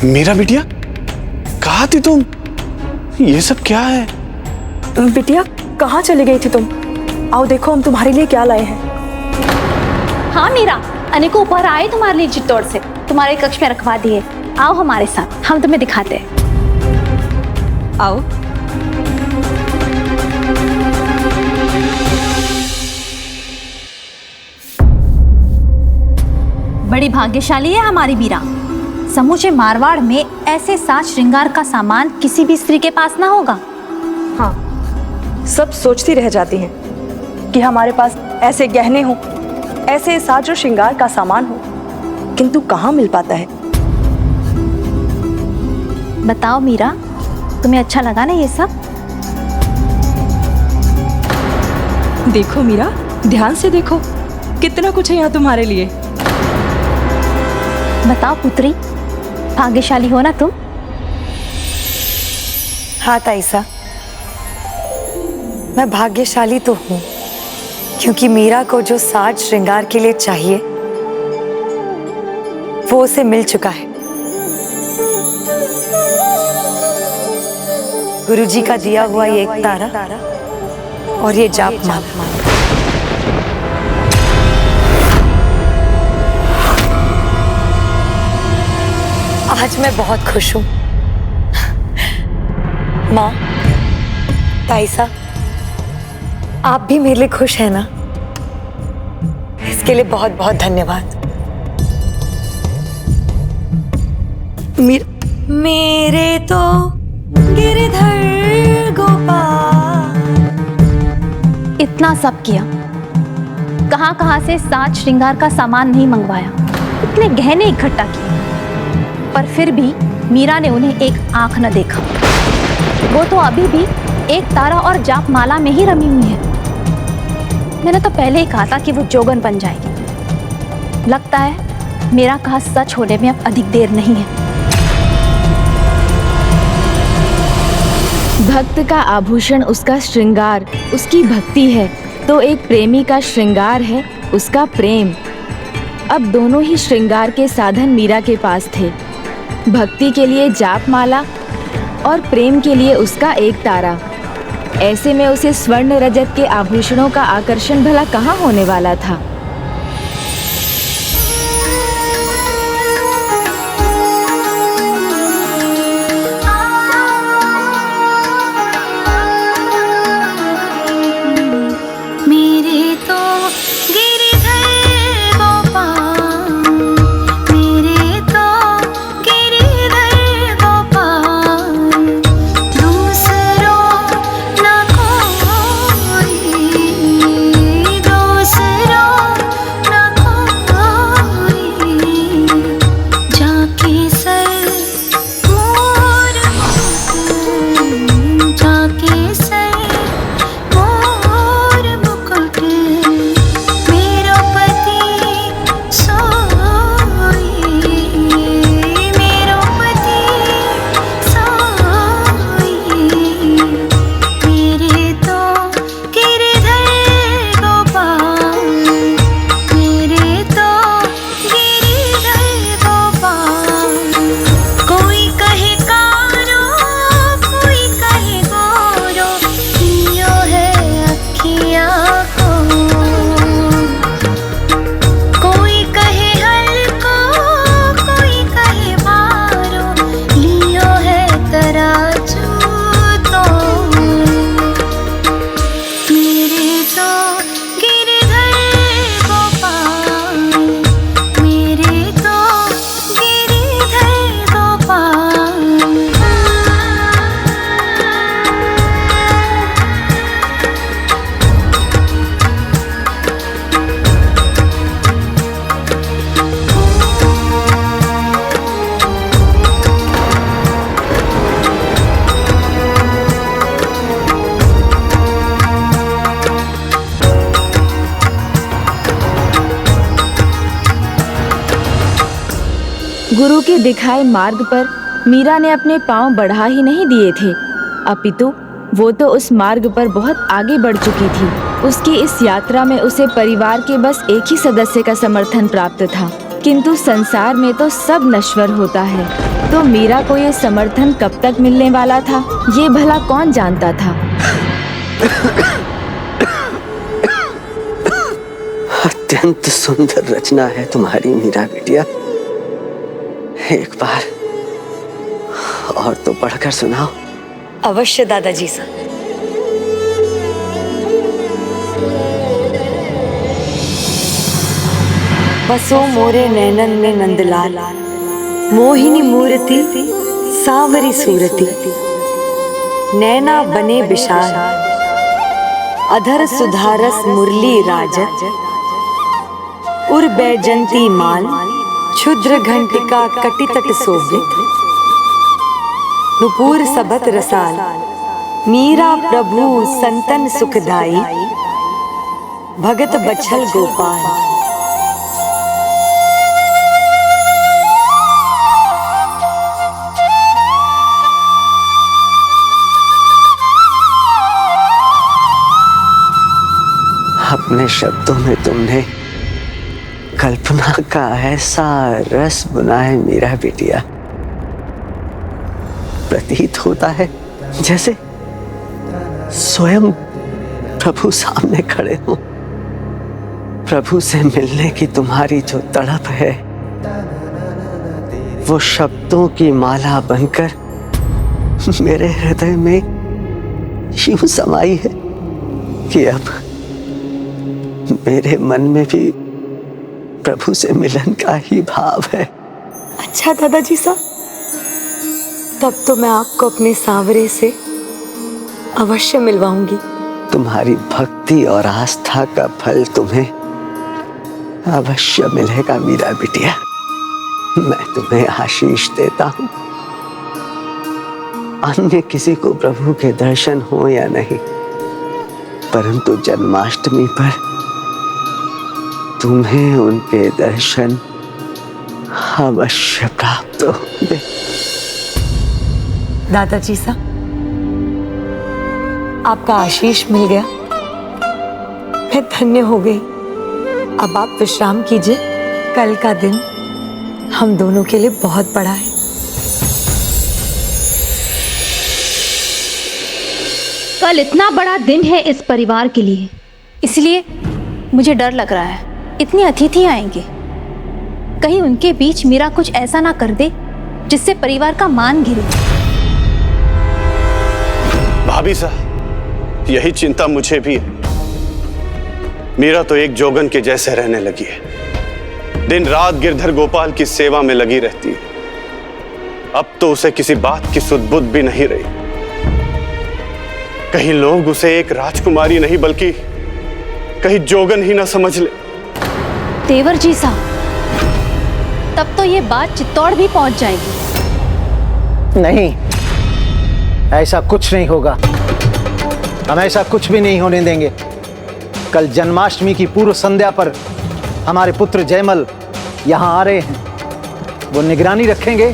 मेरा बिटिया, कहाँ थी तुम? ये सब क्या है? बिटिया कहाँ चली गई थी तुम? आओ देखो हम तुम्हारे लिए क्या लाए हैं। हाँ मीरा, अनेको ऊपर आए तुम्हारे लिए चित्तौड़ से, तुम्हारे कक्ष में रखवा दिए। आओ हमारे साथ, हम तुम्हें दिखाते हैं। आओ। बड़ी भाग्यशाली है हमारी मीरा। समूचे मारवाड़ में ऐसे साज श्रृंगार का सामान किसी भी स्त्री के पास ना होगा। हाँ, सब सोचती रह जाती हैं कि हमारे पास ऐसे गहने हों, ऐसे साज और श्रृंगार का सामान हो, किंतु कहाँ मिल पाता है। बताओ मीरा, तुम्हें अच्छा लगा ना ये सब? देखो मीरा, ध्यान से देखो, कितना कुछ है यहाँ तुम्हारे लिए। बताओ पुत्री, भाग्यशाली हो ना तुम? हाँ ताईसा, मैं भाग्यशाली तो हूँ, क्योंकि मीरा को जो साज श्रृंगार के लिए चाहिए वो उसे मिल चुका है। गुरुजी का दिया हुआ ये एक तारा और ये जाप माला। आज मैं बहुत खुश हूँ। माँ, ताईसा, आप भी मेरे लिए खुश हैं ना? इसके लिए बहुत बहुत धन्यवाद। मेरे तो गिरधर गोपाल। इतना सब किया, कहां कहां से साज श्रृंगार का सामान नहीं मंगवाया, इतने गहने इकट्ठा किए, पर फिर भी मीरा ने उन्हें एक आंख न देखा। वो तो अभी भी एक तारा और जाप माला में ही रमी हुई है। मैंने तो पहले ही कहा था कि वो जोगन बन जाएगी। लगता है मेरा कहा सच होने में अब अधिक देर नहीं है। भक्त का आभूषण उसका श्रृंगार, उसकी भक्ति है, तो एक प्रेमी का श्रृंगार है उसका प्रेम। अब दोनों ही श्रृंगार के साधन मीरा के पास थे। भक्ति के लिए जाप माला और प्रेम के लिए उसका एक तारा। ऐसे में उसे स्वर्ण रजत के आभूषणों का आकर्षण भला कहाँ होने वाला था। गुरु के दिखाए मार्ग पर मीरा ने अपने पांव बढ़ा ही नहीं दिए थे, अपितु वो तो उस मार्ग पर बहुत आगे बढ़ चुकी थी। उसकी इस यात्रा में उसे परिवार के बस एक ही सदस्य का समर्थन प्राप्त था, किंतु संसार में तो सब नश्वर होता है, तो मीरा को ये समर्थन कब तक मिलने वाला था, ये भला कौन जानता था। अत्यंत सुंदर रचना है तुम्हारी मीरा बिटिया। एक बार और तो पढ़कर सुनाओ। अवश्य दादाजी सा। बसो मोरे नैनन में नंदलाल, मोहिनी मूर्ति सांवरी सूरती, नैना बने विशाल, अधर सुधारस मुरली राजत, उर बैजंती माल, क्षुद्र घंटिका कटितट शोभित, नुपुर सबत रसाल, मीरा प्रभु संतन सुखदाई, भगत बछल गोपाल। अपने शब्दों में तुमने कल्पना का ऐसा रस बुना है मीरा बिटिया, प्रतीत होता है जैसे स्वयं प्रभु सामने खड़े हो। प्रभु से मिलने की तुम्हारी जो तड़प है, वो शब्दों की माला बनकर मेरे हृदय में यूं समाई है कि अब मेरे मन में भी प्रभु से मिलन का ही भाव है। अच्छा दादाजी साहब, तब तो मैं आपको अपने सांवरे से अवश्य मिलवाऊंगी। तुम्हारी भक्ति और आस्था का फल तुम्हें अवश्य मिलेगा मीरा बिटिया। मैं तुम्हें आशीष देता हूं। अन्य किसी को प्रभु के दर्शन हो या नहीं, परंतु जन्माष्टमी पर तुम्हें उनके दर्शन अवश्य प्राप्त होंगे। दादाजी साहब, आपका आशीष मिल गया, मैं धन्य हो गई। अब आप विश्राम कीजिए, कल का दिन हम दोनों के लिए बहुत बड़ा है। कल इतना बड़ा दिन है इस परिवार के लिए, इसलिए मुझे डर लग रहा है। इतने अतिथि आएंगे, कहीं उनके बीच मीरा कुछ ऐसा ना कर दे जिससे परिवार का मान गिरे। भाभी साहब, यही चिंता मुझे भी है। मीरा तो एक जोगन के जैसे रहने लगी है, दिन रात गिरधर गोपाल की सेवा में लगी रहती है। अब तो उसे किसी बात की सुध-बुध भी नहीं रही। कहीं लोग उसे एक राजकुमारी नहीं बल्कि कहीं जोगन ही ना समझ ले। देवर जी साहब, तब तो ये बात चित्तौड़ भी पहुंच जाएगी। नहीं, ऐसा कुछ नहीं होगा। हम ऐसा कुछ भी नहीं होने देंगे। कल जन्माष्टमी की पूर्व संध्या पर हमारे पुत्र जयमल यहाँ आ रहे हैं। वो निगरानी रखेंगे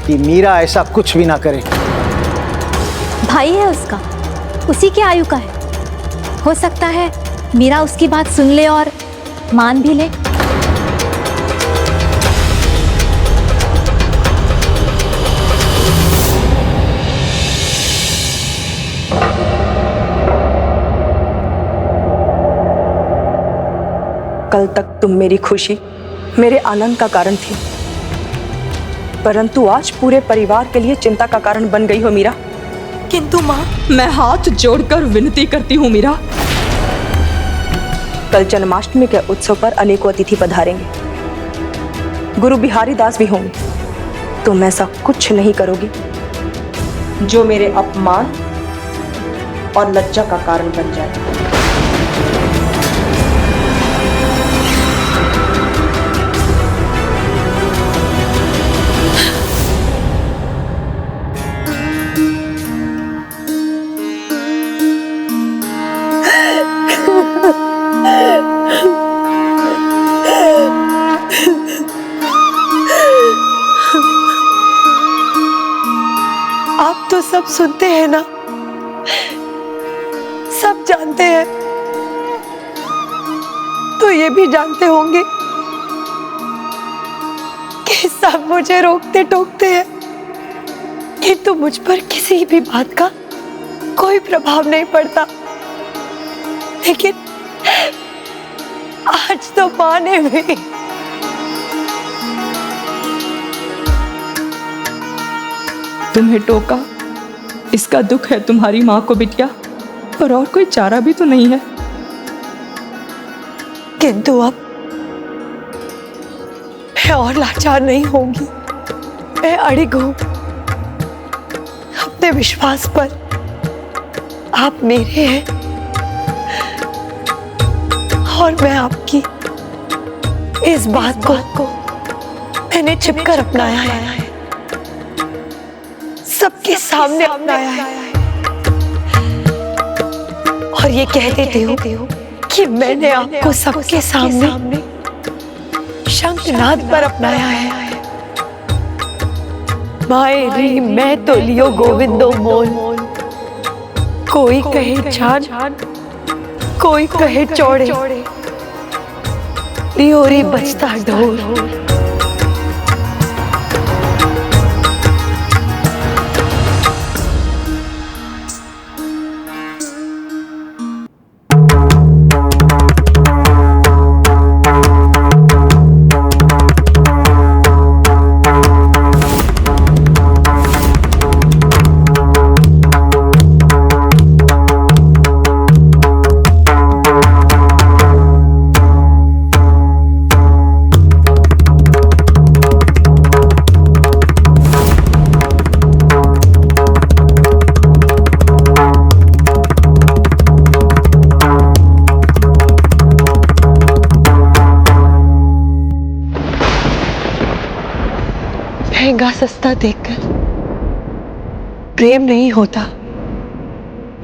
कि मीरा ऐसा कुछ भी ना करे। भाई है उसका, उसी की आयु का है, हो सकता है मीरा उसकी बात सुन ले और मान भी ले। कल तक तुम मेरी खुशी, मेरे आनंद का कारण थी, परंतु आज पूरे परिवार के लिए चिंता का कारण बन गई हो मीरा। किंतु माँ, मैं हाथ जोड़कर विनती करती हूँ मीरा, कल जन्माष्टमी के उत्सव पर अनेकों अतिथि पधारेंगे, गुरु बिहारी दास भी होंगे। तुम ऐसा कुछ नहीं करोगी जो मेरे अपमान और लज्जा का कारण बन जाए। आप तो सब सुनते हैं ना, सब जानते हैं, तो ये भी जानते होंगे ये सब मुझे रोकते टोकते हैं, किंतु मुझ पर किसी भी बात का कोई प्रभाव नहीं पड़ता। लेकिन आज तो माँ ने भी तुम्हें टोका, इसका दुख है तुम्हारी माँ को बिटिया, और कोई चारा भी तो नहीं है। किंतु अब मैं और लाचार नहीं होंगी। मैं अड़िग हूं अपने विश्वास पर। आप मेरे हैं और मैं आपकी। इस बात को मैंने छिपकर अपनाया है, सबके सामने अपनाया है, और ये कह देती हूँ कि मैंने आपको सबके सामने शंखनाद पर अपनाया है। माए री मैं तो लियो गोविंदो मोल, कोई कहे छान कोई कहे चौड़े, लियो री बजता ढोल। महंगा सस्ता देखकर प्रेम नहीं होता।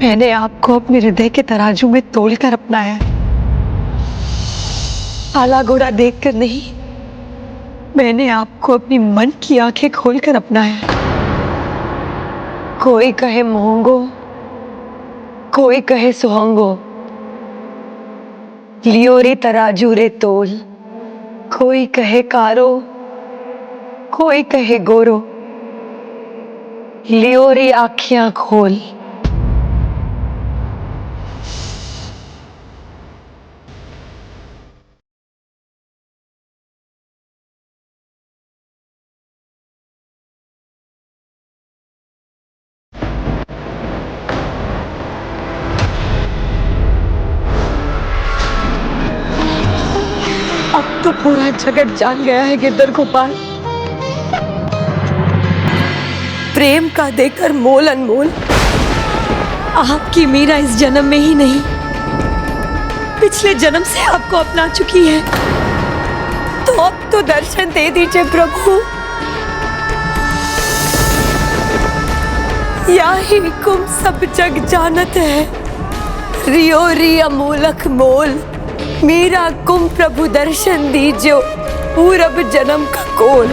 मैंने आपको अपने हृदय के तराजू में तोलकर अपनाया है। काला घोड़ा देखकर नहीं, मैंने आपको अपनी मन की आंखें खोलकर अपनाया है। कोई कहे मोहंगो, कोई कहे सुहंगो, लियो रे तराजू रे तोल। कोई कहे कारो, कोई कहे गोरो, लियो रे आँखियां खोल। अब तो पूरा जगत जान गया है गिरधर गोपाल, प्रेम का देकर मोल अनमोल आपकी मीरा इस जन्म में ही नहीं, पिछले जन्म से आपको अपना चुकी है। तो अब तो दर्शन दे दीजिए प्रभु। या ही कुम सब जग जानत है, रियो री अमूलक मोल। मीरा कुम प्रभु दर्शन दीजियो, पूरब जन्म का कोल।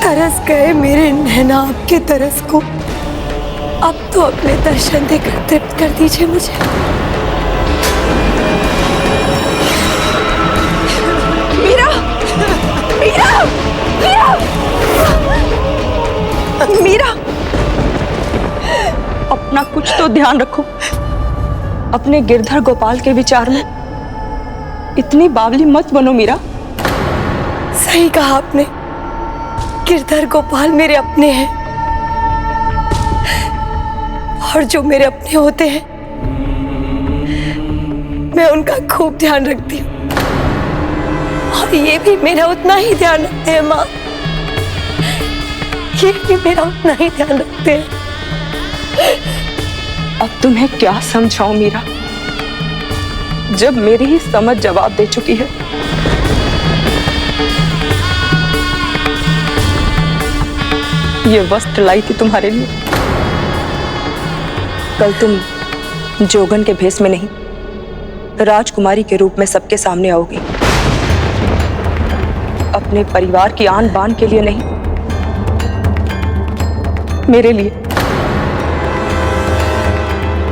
तरस गए मेरे नैना आपके तरस को, अब तो अपने दर्शन देकर तृप्त कर दीजिए मुझे। मीरा, मीरा, मीरा, मीरा, अपना कुछ तो ध्यान रखो। अपने गिरधर गोपाल के विचार में इतनी बावली मत बनो मीरा। सही कहा आपने, गिरधर गोपाल मेरे अपने हैं, और जो मेरे अपने होते हैं मैं उनका खूब ध्यान रखती हूँ, और ये भी मेरा उतना ही ध्यान रखते हैं माँ। ये भी मेरा उतना ही ध्यान रखते हैं। अब तुम्हें क्या समझाऊं मीरा, जब मेरी ही समझ जवाब दे चुकी है। ये वस्त्र लाई थी तुम्हारे लिए। कल तुम जोगन के भेष में नहीं, राजकुमारी के रूप में सबके सामने आओगी। अपने परिवार की आन बान के लिए नहीं, मेरे लिए।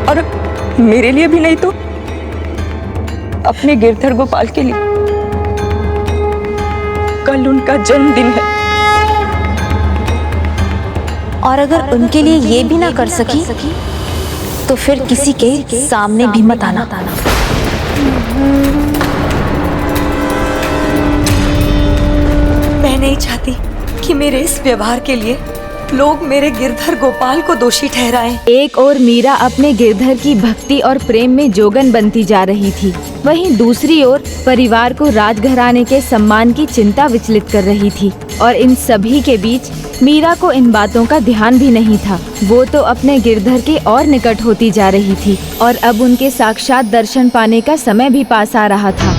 और मेरे लिए भी नहीं तो अपने गिरधर गोपाल के लिए। कल उनका जन्मदिन है। और अगर उनके लिए ये भी ना कर सकी तो फिर किसी के सामने भी मत आना। मैं नहीं चाहती कि मेरे इस व्यवहार के लिए लोग मेरे गिरधर गोपाल को दोषी ठहराएं। एक और मीरा अपने गिरधर की भक्ति और प्रेम में जोगन बनती जा रही थी, वहीं दूसरी ओर परिवार को राजघराने के सम्मान की चिंता विचलित कर रही थी। और इन सभी के बीच मीरा को इन बातों का ध्यान भी नहीं था। वो तो अपने गिरधर के और निकट होती जा रही थी और अब उनके साक्षात दर्शन पाने का समय भी पास आ रहा था।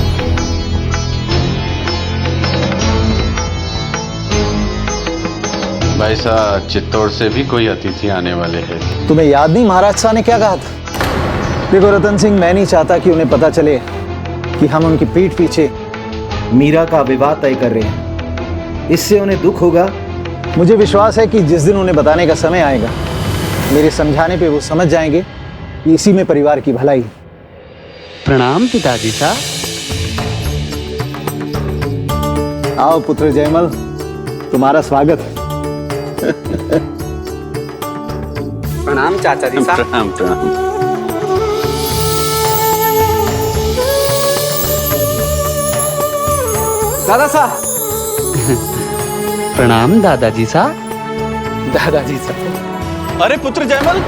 भाई साहब, चित्तौड़ से भी कोई अतिथि आने वाले हैं। तुम्हें याद नहीं महाराज शाह ने क्या कहा था? देखो रतन सिंह, मैं नहीं चाहता कि उन्हें पता चले कि हम उनकी पीठ पीछे मीरा का विवाह तय कर रहे हैं। इससे उन्हें दुख होगा। मुझे विश्वास है कि जिस दिन उन्हें बताने का समय आएगा, मेरे समझाने पे वो समझ जाएंगे कि इसी में परिवार की भलाई। प्रणाम पिताजी साहब। आओ पुत्र जयमल, तुम्हारा स्वागत। प्रणाम चाचा जी साहब। प्रणाम प्रणाम। दादा साहब। प्रणाम दादाजी साहब। दादाजी साहब। अरे पुत्र जयमल,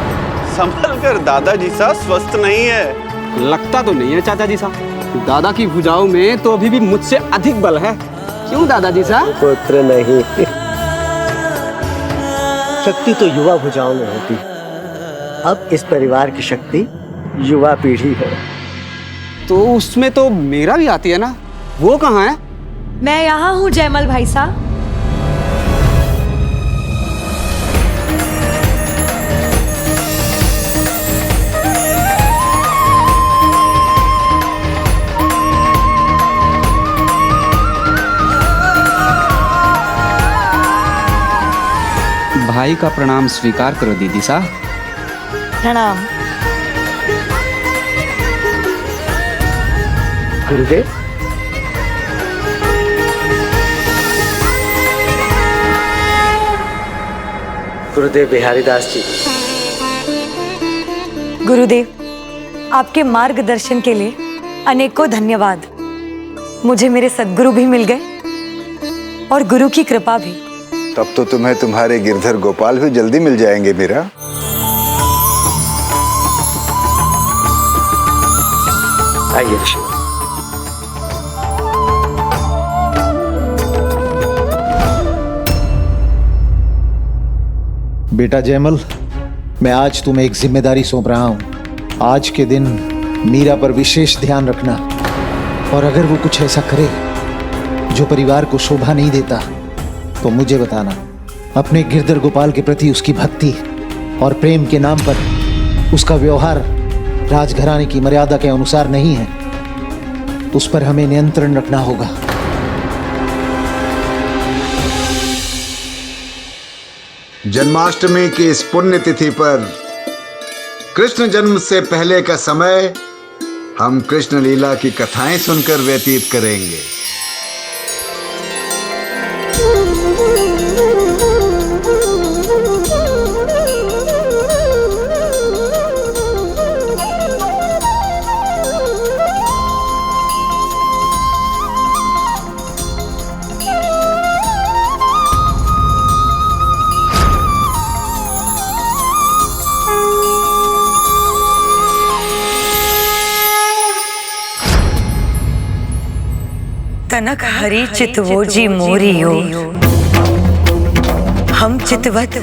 संभल कर, दादाजी सा स्वस्थ नहीं है। लगता तो नहीं है चाचा जी साहब। दादा की भुजाओं में तो अभी भी मुझसे अधिक बल है। क्यों दादाजी साहब? पुत्र नहीं, शक्ति तो युवा भुजाओं में होती है। अब इस परिवार की शक्ति युवा पीढ़ी है। तो उसमें तो मेरा भी आती है ना, वो कहाँ है? मैं यहाँ हूँ जयमल भाई साहब। भाई का प्रणाम स्वीकार करो दीदी साहब। प्रणाम। गुरुदेव, गुरुदेव बिहारी दास जी। गुरुदेव, आपके मार्गदर्शन के लिए अनेकों धन्यवाद। मुझे मेरे सद्गुरु भी मिल गए और गुरु की कृपा भी। तब तो तुम्हें तुम्हारे गिरधर गोपाल भी जल्दी मिल जाएंगे मीरा। आइए। बेटा जयमल, मैं आज तुम्हें एक जिम्मेदारी सौंप रहा हूं। आज के दिन मीरा पर विशेष ध्यान रखना, और अगर वो कुछ ऐसा करे जो परिवार को शोभा नहीं देता तो मुझे बताना। अपने गिरधर गोपाल के प्रति उसकी भक्ति और प्रेम के नाम पर उसका व्यवहार राजघराने की मर्यादा के अनुसार नहीं है, उस पर हमें नियंत्रण रखना होगा। जन्माष्टमी की इस पुण्य तिथि पर कृष्ण जन्म से पहले का समय हम कृष्ण लीला की कथाएं सुनकर व्यतीत करेंगे। तनक हरि चितवो जी मोरियो, हम चितवत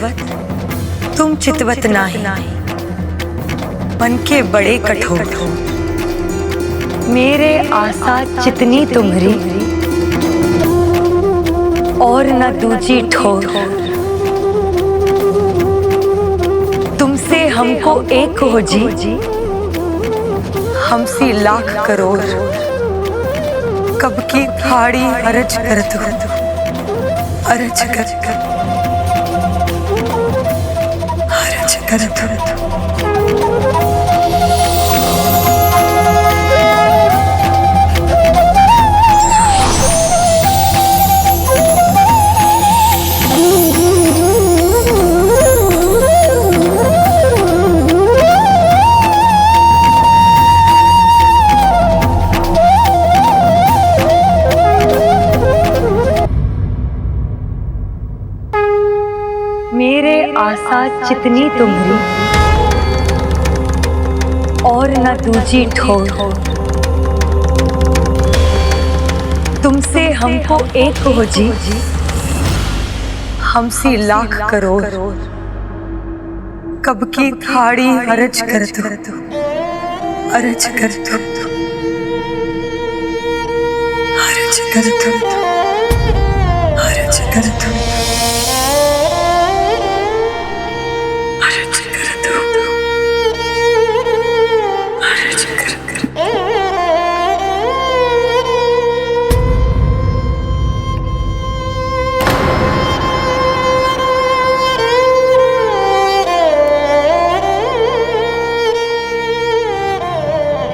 तुम चितवत नाही, मन के बड़े कठोर, मेरे आशा चितनी तुम्हारी और न दूजी ठोर। तुमसे हमको एक हो जी, हमसी लाख करोड़। कब की थाड़ी अरज कर दो, अरज कर अरज कर दो। मेरे आशा चितनी तुम्हारी और न दूजी ठोर, तुमसे हमको एक हो जी, हमसे लाख करोड़। कब की थाड़ी अर्ज कर दो, अर्ज कर दो, अर्ज कर दो, अर्ज कर दो, अर्ज कर दो, अर्ज कर दो।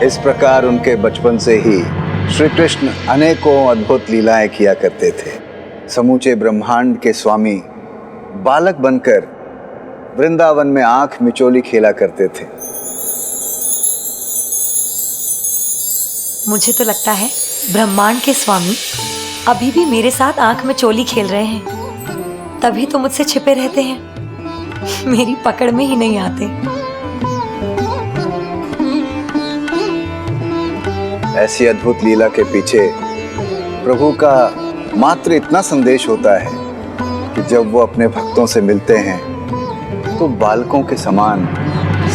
इस प्रकार उनके बचपन से ही श्री कृष्ण अनेकों अद्भुत लीलाएं किया करते थे। समूचे ब्रह्मांड के स्वामी बालक बनकर वृंदावन में आंख मिचोली खेला करते थे। मुझे तो लगता है ब्रह्मांड के स्वामी अभी भी मेरे साथ आंख में चोली खेल रहे हैं, तभी तो मुझसे छिपे रहते हैं, मेरी पकड़ में ही नहीं आते। ऐसी अद्भुत लीला के पीछे प्रभु का मात्र इतना संदेश होता है कि जब वो अपने भक्तों से मिलते हैं तो बालकों के समान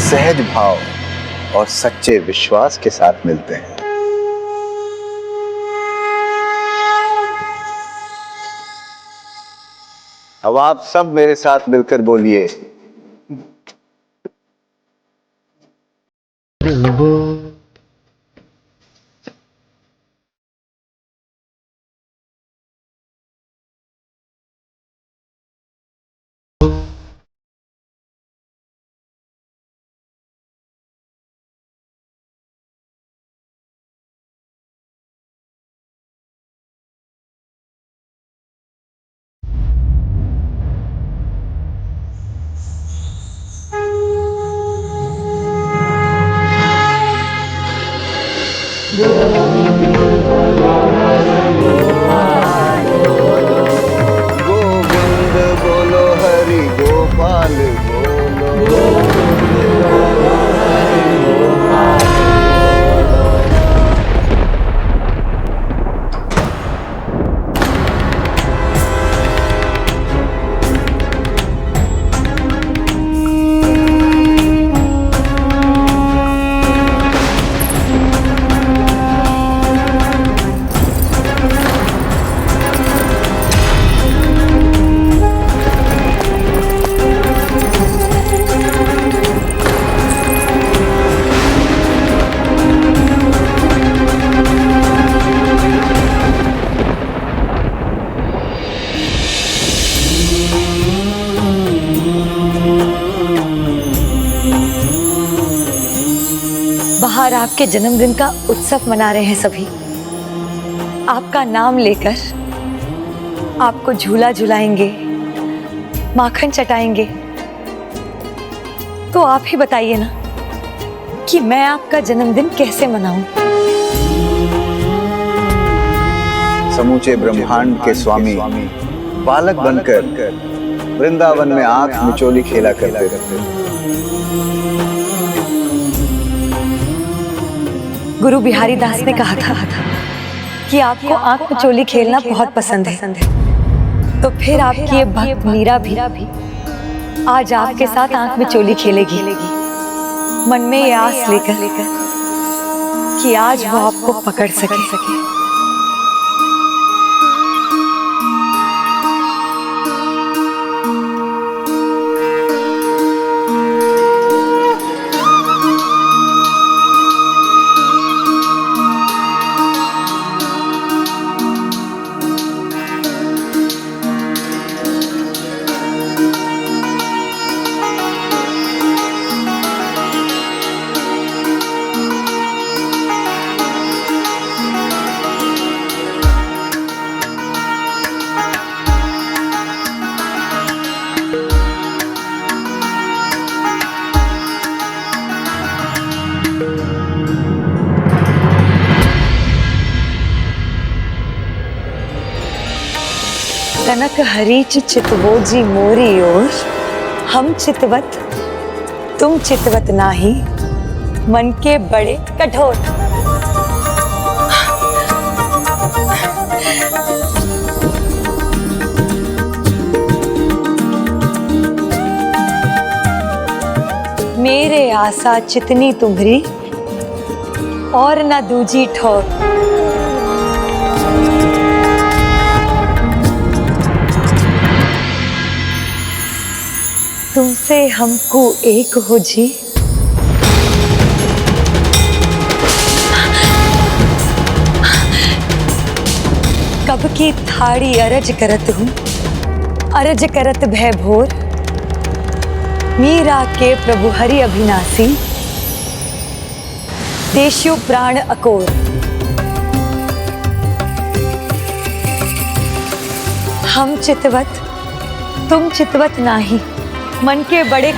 सहज भाव और सच्चे विश्वास के साथ मिलते हैं। अब आप सब मेरे साथ मिलकर बोलिए, गोविंद बोलो, हरि गोपाल बोलो। बाहर आपके जन्मदिन का उत्सव मना रहे हैं सभी, आपका नाम लेकर आपको झूला झुलाएंगे, माखन चटाएंगे। तो आप ही बताइए ना कि मैं आपका जन्मदिन कैसे मनाऊं? समूचे ब्रह्मांड के स्वामी बालक बनकर वृंदावन में आंख मिचोली खेला करते थे। गुरु बिहारी दास ने कहा था कि आपको आंख में चोली खेलना बहुत पसंद है, तो फिर आपकी ये भक्त मीरा भी आज आपके साथ आंख में चोली खेलेगी, मन में ये आस लेकर कि आज वो आपको पकड़ सके। कनक हरीच चितवो जी मोरी ओर, हम चितवत तुम चितवत नाही, मन के बड़े कठोर। मेरे आशा चितनी तुम्हरी और न दूजी ठोर। तुमसे हमको एक हो जी, कब की थाड़ी अरज करत हूँ, अरज करत भय भोर। मीरा के प्रभु हरि अभिनाशी, देशियो प्राण अकोर। हम चितवत तुम चितवत नाही, मन के बड़े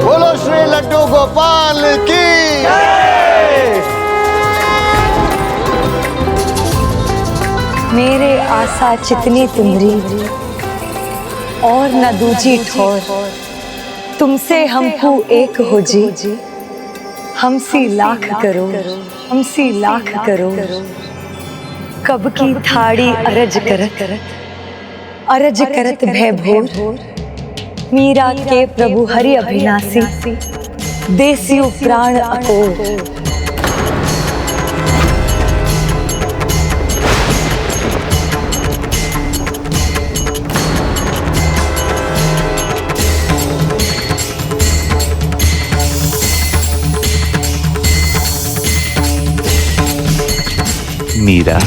बोलो श्री लड्डू गोपाल की। मेरे आशा चितनी तुम्हरी और न दूजी ठोर। तुमसे हमको एक हो जी, हमसी लाख करो, हमसी लाख करो। कब की थाड़ी अरज करत, अरज करत भय भोर। मीरा के प्रभु हरि अभिनाशी, देसियो प्राण अकोर। मीरा।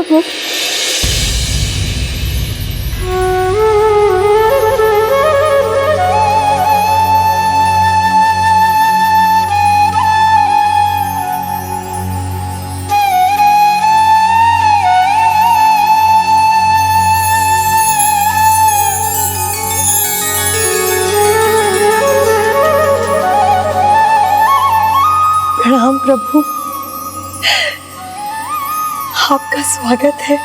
प्रभु। प्रणाम प्रभु, आपका स्वागत है।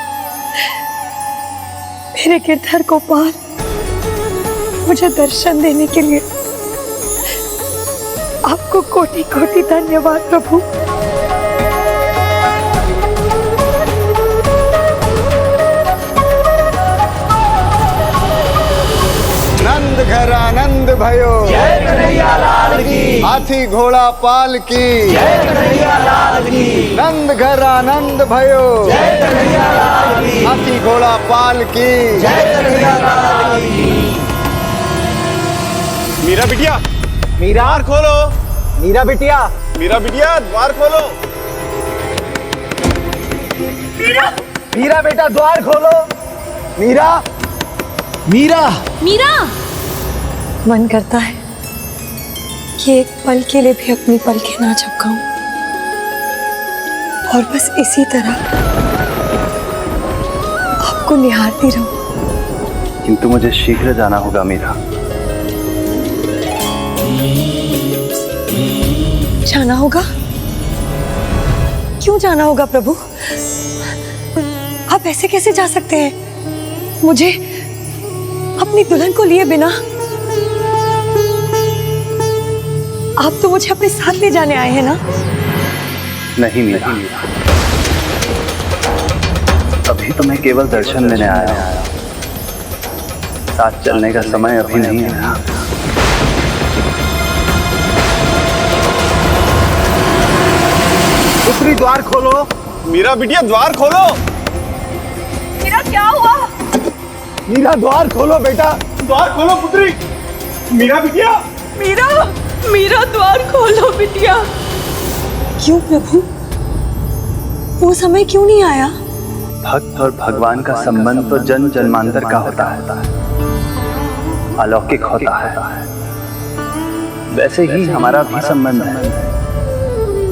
मेरे गिरधर गोपाल मुझे दर्शन देने के लिए आपको कोटि कोटि धन्यवाद प्रभु। नंद घर आनंद भयो, जय कन्हैया लाल की। हाथी घोड़ा पाल की, जय कन्हैया लाल की। नंद घर आनंद भयो, जय कन्हैया लाल की। हाथी घोड़ा पाल की, जय कन्हैया लाल की। मीरा बिटिया, मीरा द्वार खोलो। मीरा बिटिया, मीरा बिटिया, द्वार खोलो। मीरा बेटा द्वार खोलो। मीरा, मीरा, मीरा! मन करता है कि एक पल के लिए भी अपनी पलकें ना झपकाऊं और बस इसी तरह आपको निहारती रहूं। किंतु मुझे शीघ्र जाना होगा मीरा। जाना होगा? क्यों जाना होगा प्रभु? आप ऐसे कैसे जा सकते हैं मुझे अपनी दुल्हन को लिए बिना? आप तो मुझे अपने साथ ले जाने आए हैं ना? नहीं मीरा, अभी तो मैं केवल दर्शन लेने आया हूँ। साथ चलने का समय अभी नहीं आया। पुत्री द्वार खोलो। मीरा बिटिया, द्वार खोलो। मीरा क्या हुआ? मीरा द्वार खोलो बेटा। द्वार खोलो पुत्री। मीरा बिटिया, मीरा, मीरा द्वार खोलो बिटिया। क्यों प्रभु? वो समय क्यों नहीं आया? भक्त और भगवान का संबंध तो जन्म जन्मांतर का होता है, अलौकिक होता है। वैसे ही हमारा भी संबंध है,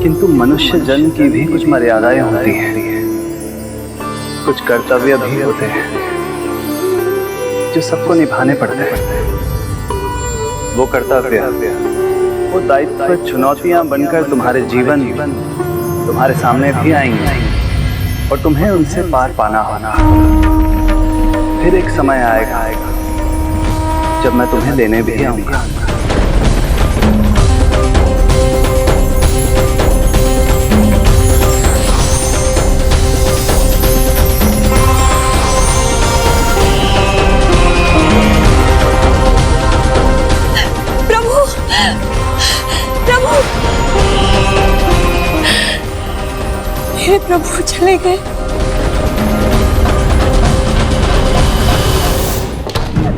किंतु मनुष्य जन्म की भी कुछ मर्यादाएं होती हैं, कुछ कर्तव्य भी होते हैं जो सबको निभाने पड़ते हैं। वो कर्तव्य, वो दायित्व चुनौतियां बनकर तुम्हारे जीवन, तुम्हारे सामने भी आएंगी और तुम्हें उनसे पार पाना होना। फिर एक समय आएगा जब मैं तुम्हें लेने भी आऊंगा। मेरे प्रभु चले गए।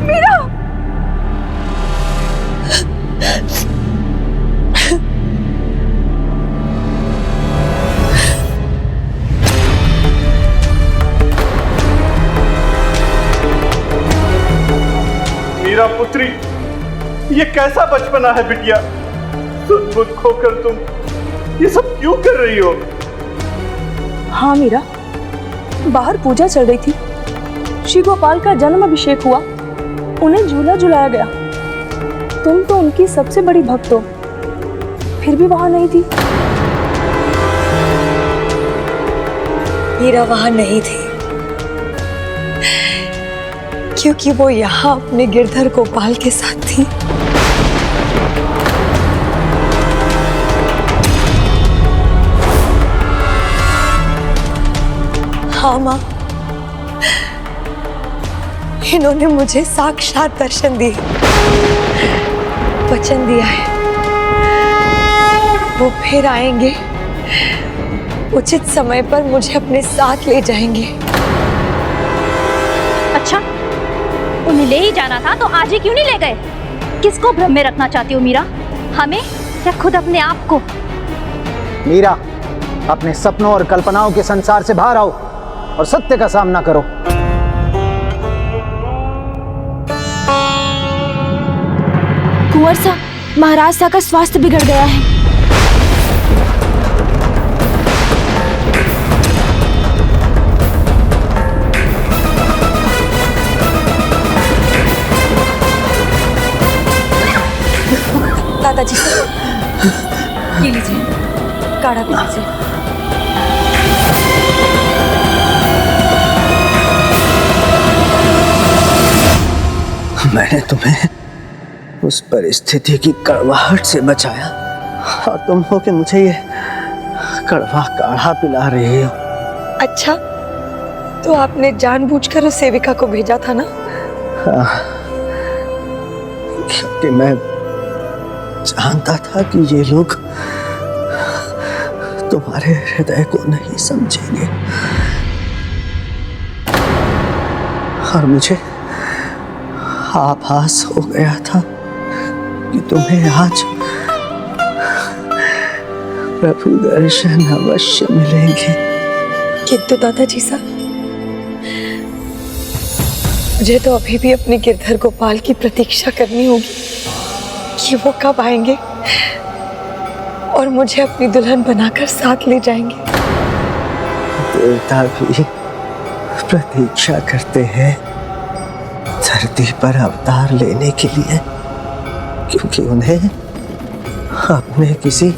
मीरा! मीरा पुत्री, ये कैसा बचपना है बिटिया? सुध-बुध खोकर तुम ये सब क्यों कर रही हो? हाँ मीरा, बाहर पूजा चल रही थी। श्री गोपाल का जन्म अभिषेक हुआ, उन्हें झूला झुलाया गया। तुम तो उनकी सबसे बड़ी भक्त हो, फिर भी वहां नहीं थी। मीरा वहां नहीं थी क्योंकि वो यहाँ अपने गिरधर गोपाल के साथ थी। हाँ माँ, इन्होंने मुझे साक्षात दर्शन दिए, वचन दिया है वो फिर आएंगे, उचित समय पर मुझे अपने साथ ले जाएंगे। अच्छा, उन्हें ले ही जाना था तो आज ही क्यों नहीं ले गए? किसको भ्रम में रखना चाहती हो मीरा? हमें या खुद अपने आप को? मीरा, अपने सपनों और कल्पनाओं के संसार से बाहर आओ। और सत्य का सामना करो। कुंवर सा, महाराज सा का स्वास्थ्य बिगड़ गया है। दादाजी, ये लीजिए, काढ़ा पी लीजिए। मैंने तुम्हें उस परिस्थिति की कड़वाहट से बचाया और तुम हो कि मुझे ये कड़वा काढ़ा पिला रहे हो। अच्छा, तो आपने जानबूझकर उस सेविका को भेजा था ना? हाँ, क्योंकि मैं जानता था कि ये लोग तुम्हारे हृदय को नहीं समझेंगे और मुझे आभास हो गया था कि तुम्हें आज प्रभु दर्शन अवश्य मिलेंगे। किंतु दादाजी साहब, मुझे तो अभी भी अपने गिरधर गोपाल की प्रतीक्षा करनी होगी कि वो कब आएंगे और मुझे अपनी दुल्हन बनाकर साथ ले जाएंगे। देवता भी प्रतीक्षा करते हैं धरती पर अवतार लेने के लिए, क्योंकि उन्हें अपने किसी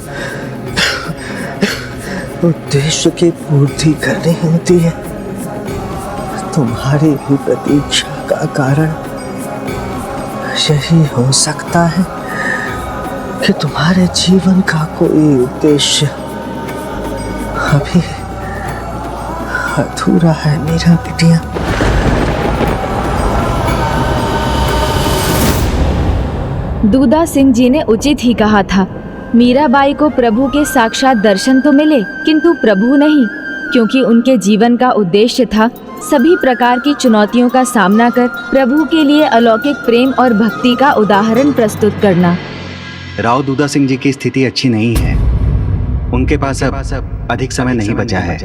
उद्देश्य की पूर्ति करनी होती है। तुम्हारी भी प्रतीक्षा का कारण यही हो सकता है कि तुम्हारे जीवन का कोई उद्देश्य अभी अधूरा है मेरा बिटिया। दूधा सिंह जी ने उचित ही कहा था। मीराबाई को प्रभु के साक्षात दर्शन तो मिले, किंतु प्रभु नहीं, क्योंकि उनके जीवन का उद्देश्य था सभी प्रकार की चुनौतियों का सामना कर प्रभु के लिए अलौकिक प्रेम और भक्ति का उदाहरण प्रस्तुत करना। राव दूधा सिंह जी की स्थिति अच्छी नहीं है। उनके पास अब अधिक समय नहीं बचा है।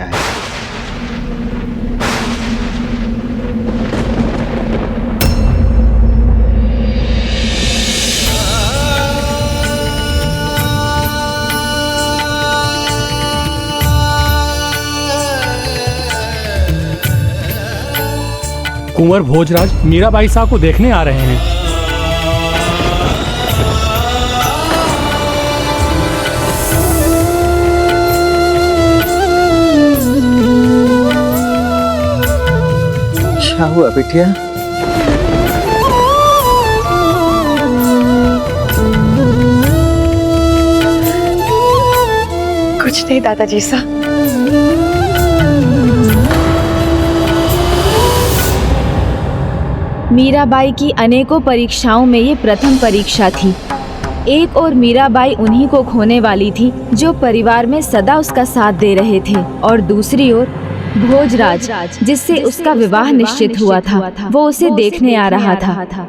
कुंवर भोजराज मीराबाई साहब को देखने आ रहे हैं। क्या हुआ बिटिया? कुछ नहीं दादाजी साहब। मीराबाई की अनेकों परीक्षाओं में ये प्रथम परीक्षा थी। एक और मीराबाई उन्हीं को खोने वाली थी जो परिवार में सदा उसका साथ दे रहे थे, और दूसरी ओर भोजराज, जिससे उसका विवाह निश्चित हुआ था, वो उसे देखने आ रहा था।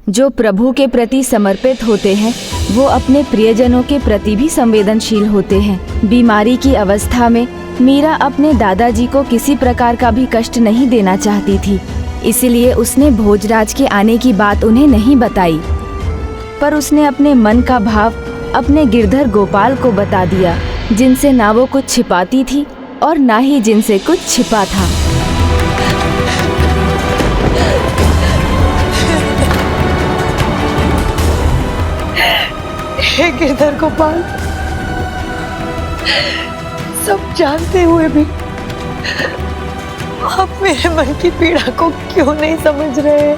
जो प्रभु के प्रति समर्पित होते हैं वो अपने प्रियजनों के प्रति भी संवेदनशील होते हैं। बीमारी की अवस्था में मीरा अपने दादाजी को किसी प्रकार का भी कष्ट नहीं देना चाहती थी, इसलिए उसने भोजराज के आने की बात उन्हें नहीं बताई, पर उसने अपने मन का भाव अपने गिरधर गोपाल को बता दिया, जिनसे ना वो कुछ छिपाती थी और ना ही जिनसे कुछ छिपा था। हे गिरधर गोपाल, सब जानते हुए भी आप मेरे मन की पीड़ा को क्यों नहीं समझ रहे?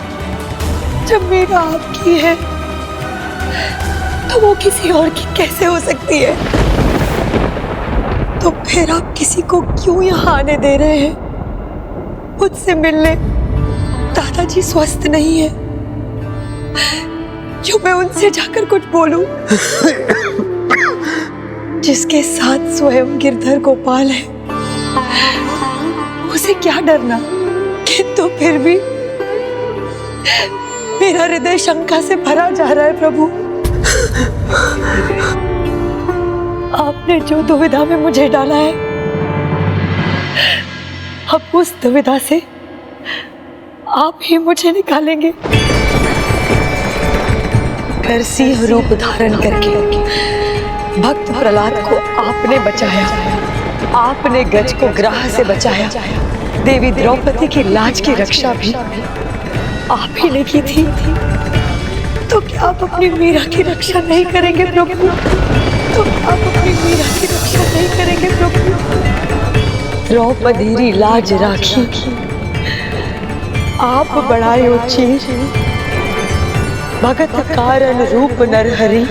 जब मीरा आपकी है तो वो किसी और की कैसे हो सकती है? तो फिर आप किसी को क्यों यहाँ आने दे रहे हैं? मुझसे मिलने दादाजी स्वस्थ नहीं है, जो मैं उनसे जाकर कुछ बोलूं? जिसके साथ स्वयं गिरधर गोपाल है, उसे क्या डरना। किंतु फिर भी मेरा हृदय शंका से भरा जा रहा है प्रभु। आपने जो दुविधा में मुझे डाला है, अब उस दुविधा से आप ही मुझे निकालेंगे। कर सिंह रूप धारण करके भक्त प्रहलाद को आपने बचाया, आपने गज को ग्राह से बचाया, देवी द्रौपदी की लाज की रक्षा भी आप ही ने की थी। तो क्या आप अपनी मीरा की रक्षा नहीं करेंगे प्रभु? तो क्या आप अपनी मीरा की रक्षा नहीं करेंगे प्रभु? द्रौपदी री लाज राखी, आप बढ़ायो चीर, भगत कारण रूप नरहरि,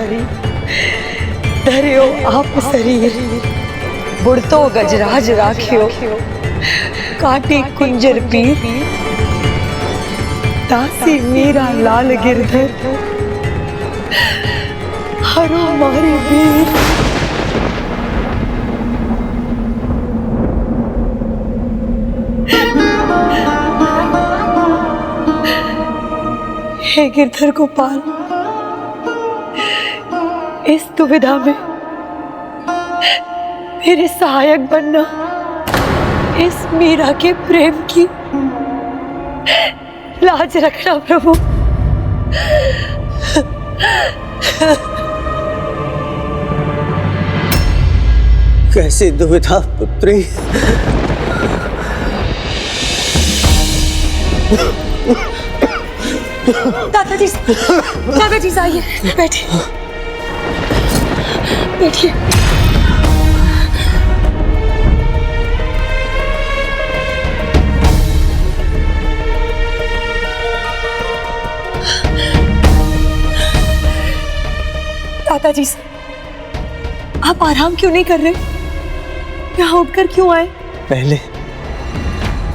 धरियो आप शरीर, बुढ़तो गजराज राखियो, काटी कुंजर पीर, दासी मीरा लाल गिरधर, हरो मारी वीर। हे गिरधर गोपाल, इस दुविधा में मेरे सहायक बनना, इस मीरा के प्रेम की लाज रखना प्रभु। कैसी दुविधा पुत्री। दादाजी आइए, बैठिए बैठिए। दादाजी आप आराम क्यों नहीं कर रहे? यहाँ उठकर क्यों आए? पहले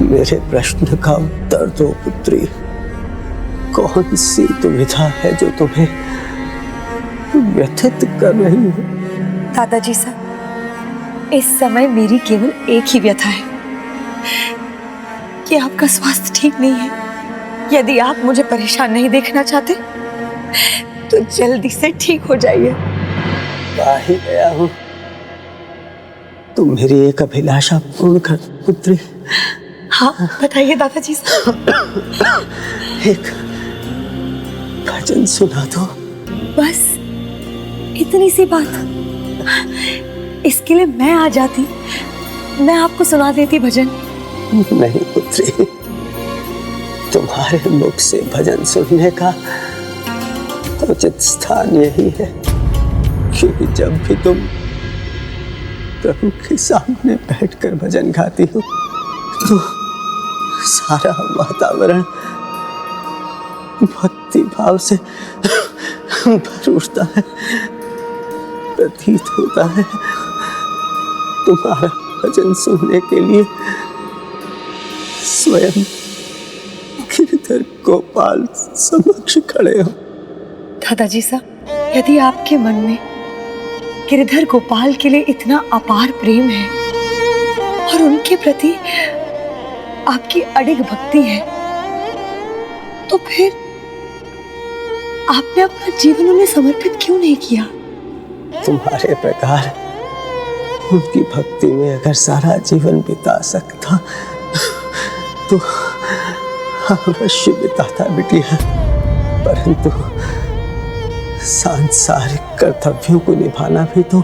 मेरे प्रश्न का उत्तर दो पुत्री। कौन सी दुविधा है जो तुम्हें व्यथित कर रही है? दादाजी साहब, इस समय मेरी केवल एक ही व्यथा है कि आपका स्वास्थ्य ठीक नहीं है। यदि आप मुझे परेशान नहीं देखना चाहते तो जल्दी से ठीक हो जाइए। आ ही गया हूँ, तुम मेरी एक अभिलाषा पूर्ण कर पुत्री। हाँ बताइए दादाजी साहब। एक भजन सुना दो। बस इतनी सी बात? इसके लिए मैं आ जाती, मैं आपको सुना देती भजन। नहीं पुत्री, तुम्हारे मुख से भजन सुनने का उचित स्थान यही है, क्योंकि जब भी तुम प्रभु के सामने बैठकर भजन गाती हो तो सारा वातावरण भक्ति भाव से भर उठता है। प्रतीत होता है तुम्हारा भजन सुनने के लिए स्वयं गिरधर गोपाल समक्ष खड़े हो। दादाजी साहब, यदि आपके मन में गिरधर गोपाल के लिए इतना अपार प्रेम है और उनके प्रति आपकी अडिग भक्ति है, तो फिर आपने अपना जीवन उन्हें समर्पित क्यों नहीं किया? तुम्हारे प्रकार उनकी भक्ति में अगर सारा जीवन बिता सकता तो अवश्य बिताता बिटिया, परंतु सांसारिक कर्तव्यों को निभाना भी तो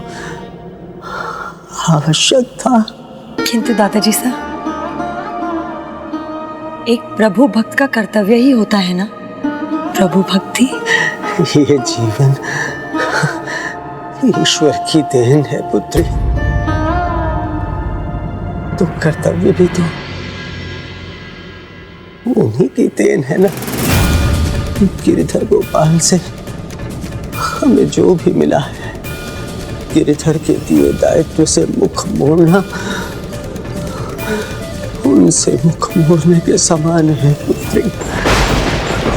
आवश्यक था। किंतु दादाजी साहब, एक प्रभु भक्त का कर्तव्य ही होता है ना प्रभु भक्ति। ये जीवन ईश्वर की देन है पुत्री, तो कर्तव्य भी तो उन्हीं की देन है ना। गिरधर गोपाल से हमें जो भी मिला है, गिरधर के दिए दायित्व से मुख मोड़ना उनसे मुख मोड़ने के समान है पुत्री।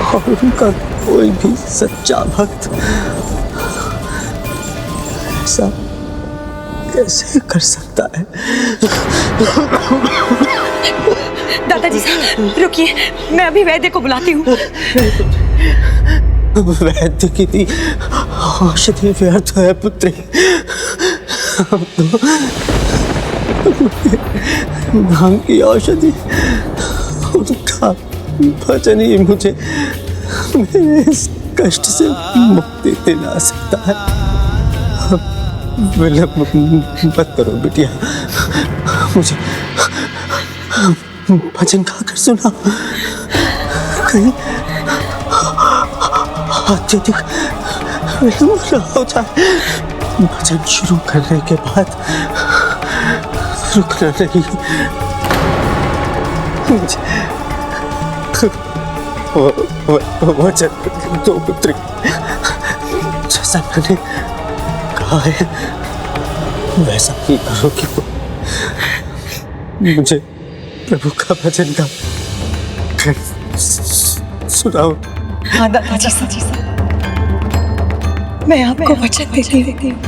और उनका कोई भी सच्चा भक्त ऐसा कैसे कर सकता है? दादाजी साहब रुकिए, मैं अभी वैद्य को बुलाती हूँ। वैद्य की दी औषधि व्यर्थ है पुत्री। अब तो भांग की औषधि, उनका भजन ही मुझे मेरे इस कष्ट से मुक्ति दिला सकता है। विलंब मत करो बिटिया, मुझे भजन गाकर सुना। कहीं अत्यधिक विलंब न हो जाए। भजन शुरू करने के बाद रुकना नहीं। मुझे वचन दो पुत्री, जैसा मैंने कहा है वैसा ही करोगी। मुझे प्रभु का भजन का सुनाओ। हाँ दादाजी साहब, मैं आपको वचन देती हूँ।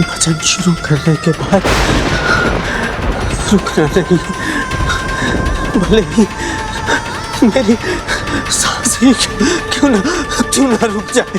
भजन शुरू करने के बाद रुकना नहीं। भले ही मेरी सांस ही क्यों ना रुक जाए।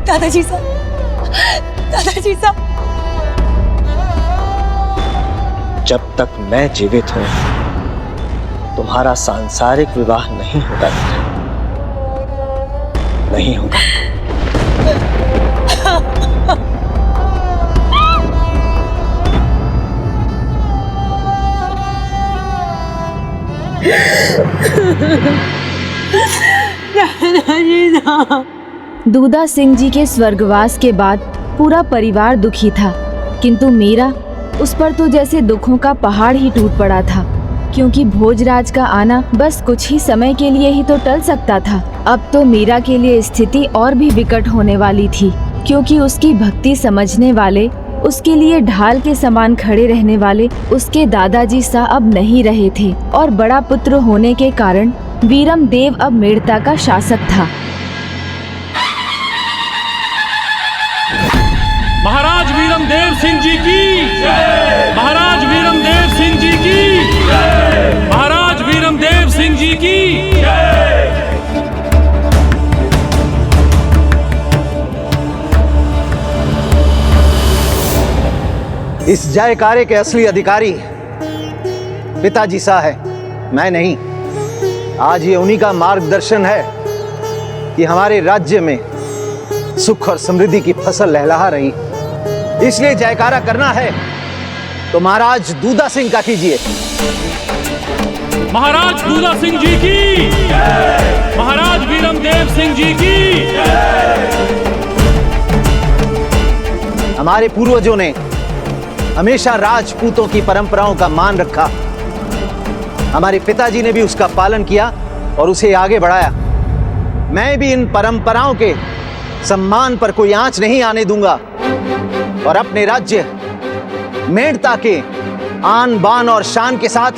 दादाजी साहब, दादाजी साहब, जब तक मैं जीवित हूं तुम्हारा सांसारिक विवाह नहीं होगा, नहीं होगा। दूधा सिंह जी के स्वर्गवास के बाद पूरा परिवार दुखी था, किंतु मीरा, उस पर तो जैसे दुखों का पहाड़ ही टूट पड़ा था, क्योंकि भोजराज का आना बस कुछ ही समय के लिए ही तो टल सकता था। अब तो मीरा के लिए स्थिति और भी विकट होने वाली थी, क्योंकि उसकी भक्ति समझने वाले, उसके लिए ढाल के समान खड़े रहने वाले उसके दादाजी सा अब नहीं रहे थे, और बड़ा पुत्र होने के कारण वीरम देव अब मेड़ता का शासक था। महाराज वीरम देव सिंह जी की, महाराज वीरम देव सिंह जी की। इस जयकारे के असली अधिकारी पिताजी सा है, मैं नहीं। आज ये उन्हीं का मार्गदर्शन है कि हमारे राज्य में सुख और समृद्धि की फसल लहलहा रही। इसलिए जयकारा करना है तो महाराज दूधा सिंह का कीजिए। महाराज दूधा सिंह जी की, महाराज वीरमदेव सिंह जी की। हमारे पूर्वजों ने हमेशा राजपूतों की परंपराओं का मान रखा। हमारे पिताजी ने भी उसका पालन किया और उसे आगे बढ़ाया। मैं भी इन परंपराओं के सम्मान पर कोई आंच नहीं आने दूंगा और अपने राज्य मेड़ता के आन बान और शान के साथ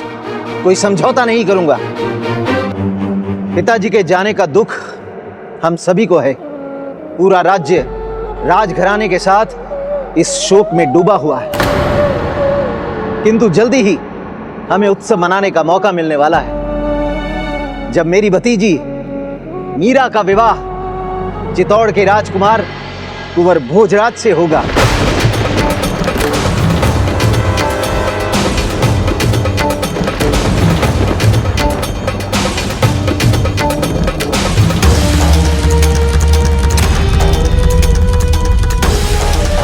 कोई समझौता नहीं करूंगा। पिताजी के जाने का दुख हम सभी को है। पूरा राज्य राजघराने के साथ इस शोक में डूबा हुआ है, किंतु जल्दी ही हमें उत्सव मनाने का मौका मिलने वाला है, जब मेरी भतीजी मीरा का विवाह चित्तौड़ के राजकुमार कुंवर भोजराज से होगा।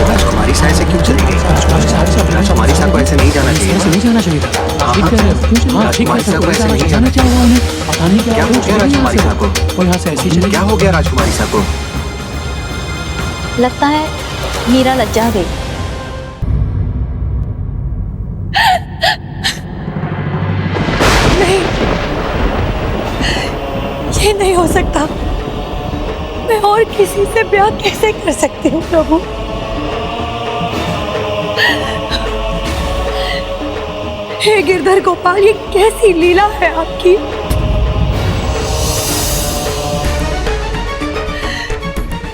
राजकुमारी सा ऐसे क्यों चली गई? राजकुमारी सा को ऐसे नहीं जाना चाहिए। नहीं जाना चाहिए था। राजकुमारी सा को ऐसे नहीं जाना चाहिए। क्या हो गया राजकुमारी सा को? क्या हो गया राजकुमारी सा को? लगता है मीरा लज्जा गई। नहीं, ये नहीं हो सकता। मैं और किसी से ब्याह कैसे कर सकती हूँ प्रभु? हे गिरधर गोपाल, ये कैसी लीला है आपकी?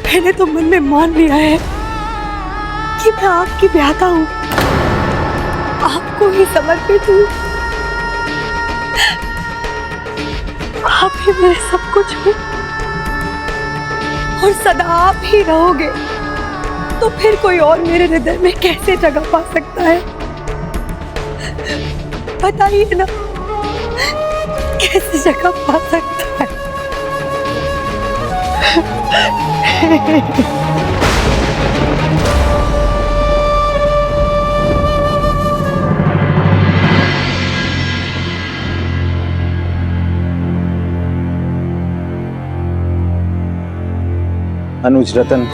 मैंने तो मन में मान लिया है कि मैं आपकी ब्याहता हूँ, आपको ही समर्पित हूँ। आप ही मेरे सब कुछ हो और सदा आप ही रहोगे, तो फिर कोई और मेरे हृदय में कैसे जगह पा सकता है? बताइए ना, कैसे जगह पा सकता है? अनुज रतन,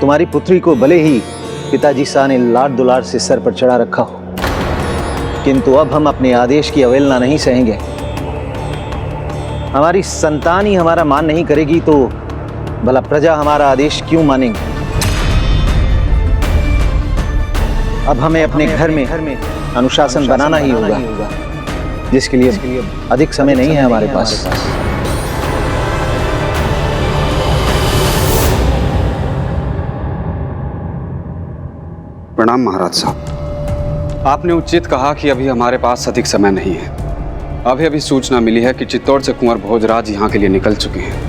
तुम्हारी पुत्री को भले ही पिताजी सा ने लाड दुलार से सर पर चढ़ा रखा हो, किंतु अब हम अपने आदेश की अवहेलना नहीं सहेंगे। हमारी संतान ही हमारा मान नहीं करेगी तो भला प्रजा हमारा आदेश क्यों मानेंगे? अब हमें अपने घर में अनुशासन बनाना ही होगा, जिसके लिए अधिक समय नहीं है हमारे पास। प्रणाम महाराज साहब। आपने उचित कहा कि अभी हमारे पास अधिक समय नहीं है। अभी सूचना मिली है कि चित्तौड़ से कुंवर भोजराज यहाँ के लिए निकल चुके हैं।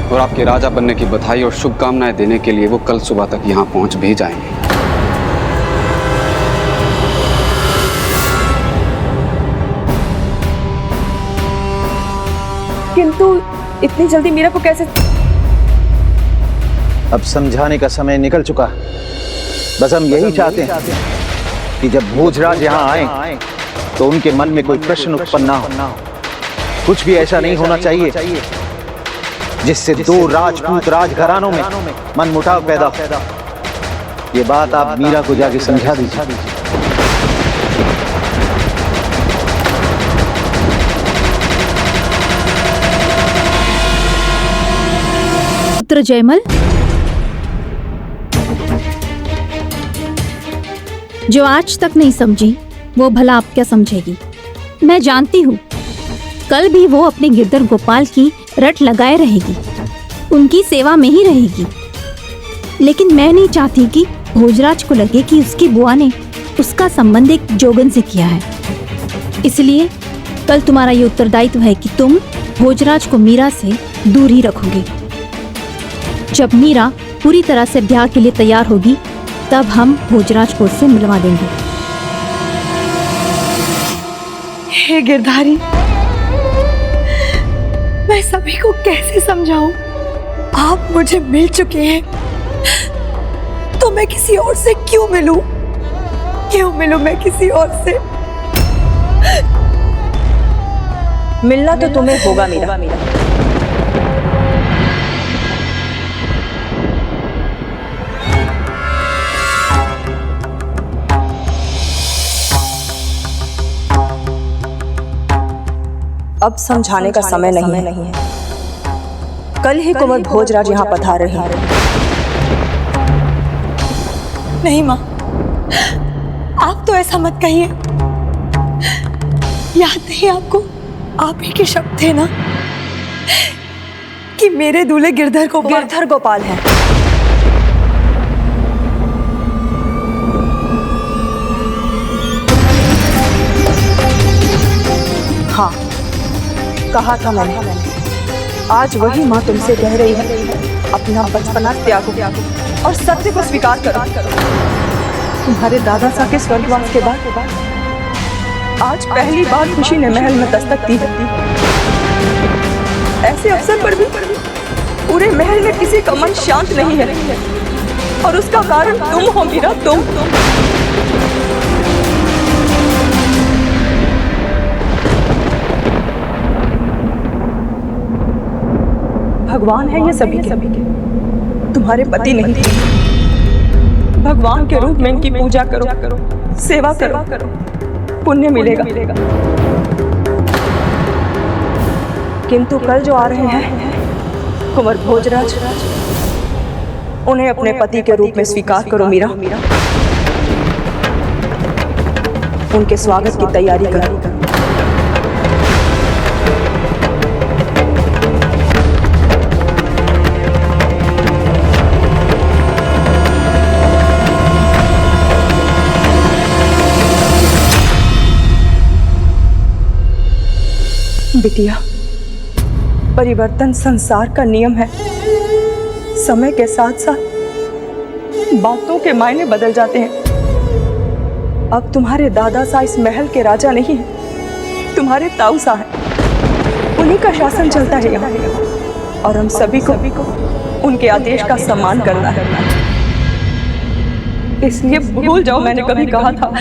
और आपके राजा बनने की बधाई और शुभकामनाएं देने के लिए वो कल सुबह तक यहाँ पहुँच भी जाएंगे। किंतु इतनी जल्दी मीरा को कैसे? अब समझाने का समय निकल चुका। बस हम यही चाहते हैं कि जब भोजराज यहाँ आए तो उनके मन में कोई प्रश्न उत्पन्न ना हो। कुछ भी ऐसा नहीं होना चाहिए जिससे दो राजपूत राजघरानों में मनमुटाव पैदा हो। ये बात आप मीरा को जाके समझा दीजिए। पुत्र जयमल, जो आज तक नहीं समझी वो भला आप क्या समझेगी? मैं जानती हूँ कल भी वो अपने गिरधर गोपाल की रट लगाए रहेगी, उनकी सेवा में ही रहेगी। लेकिन मैं नहीं चाहती कि भोजराज को लगे कि उसकी बुआ ने उसका संबंध एक जोगन से किया है। इसलिए कल तुम्हारा ये उत्तरदायित्व है कि तुम भोजराज को मीरा से दूर ही रखोगे। जब मीरा पूरी तरह से ब्याह के लिए तैयार होगी तब हम भोजराज को उससे मिलवा देंगे। हे गिरधारी, मैं सभी को कैसे समझाऊं? आप मुझे मिल चुके हैं तो मैं किसी और से क्यों मिलूं? क्यों मिलूं मैं किसी और से? मिलना तो तुम्हें होगा मीरा। अब समझाने का समय नहीं है। कल ही कुंवर भोजराज यहाँ पधार रहे हैं। नहीं माँ, आप तो ऐसा मत कहिए। याद नहीं आपको? आप ही के शब्द थे ना कि मेरे दूल्हे गिरधर गोपाल हैं। हाँ, कहा था मैंने। आज वही माँ तुमसे कह रही है, अपना बचपना त्यागो और सत्य को स्वीकार करो। तुम्हारे दादा साहब के स्वर्गवास के बाद आज पहली बार खुशी ने महल में दस्तक दी। ऐसे अवसर पर भी पूरे महल में किसी का मन शांत नहीं है और उसका कारण तुम हो मीरा, तुम। भगवान है ये सभी के, तुम्हारे पति नहीं। भगवान के रूप में इनकी पूजा करो, सेवा करो, पुण्य मिलेगा। किंतु कल जो आ रहे हैं कुंवर भोजराज, उन्हें अपने पति के रूप में स्वीकार करो मीरा। उनके स्वागत की तैयारी करो। बिटिया, परिवर्तन संसार का नियम है। समय के साथ साथ बातों के मायने बदल जाते हैं। अब तुम्हारे दादा सा इस महल के राजा नहीं है, तुम्हारे ताऊ सा है। उन्हीं का शासन चलता है यहाँ और हम सभी को उनके आदेश का सम्मान करना है। इसलिए भूल जाओ मैंने कभी कहा था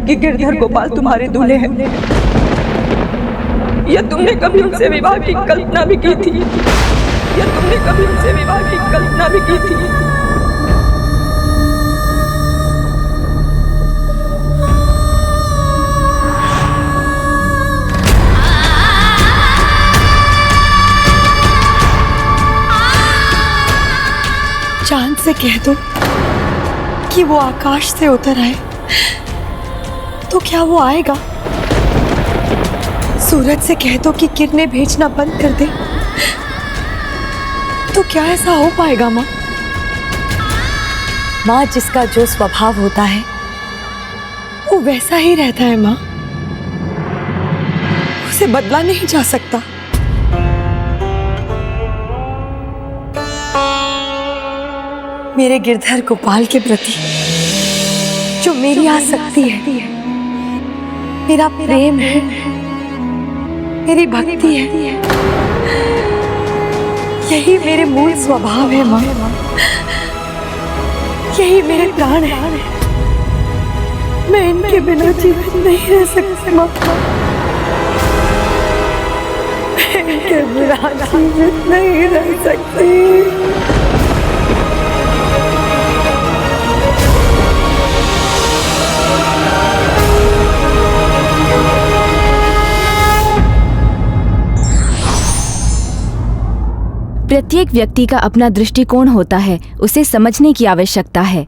कि गिरधर गोपाल तुम्हारे दूल्हे हैं। या तुमने कभी उनसे विवाह की कल्पना भी की थी? या तुमने कभी उनसे विवाह की कल्पना भी की थी? चांद से कह दो कि वो आकाश से उतर आए तो क्या वो आएगा? सूरज से कह दो कि किरणें भेजना बंद कर दे तो क्या ऐसा हो पाएगा माँ? माँ, जिसका जो स्वभाव होता है वो वैसा ही रहता है माँ, उसे बदला नहीं जा सकता। मेरे गिरधर गोपाल के प्रति जो मेरी आसक्ति है, मेरा प्रेम है, मेरी भक्ति है, यही मेरे मूल स्वभाव है माँ। यही मेरे प्राण है। मैं इनके बिना जीवित नहीं रह सकती माँ। इनके बिना जीवित नहीं रह सकती। प्रत्येक व्यक्ति का अपना दृष्टिकोण होता है, उसे समझने की आवश्यकता है।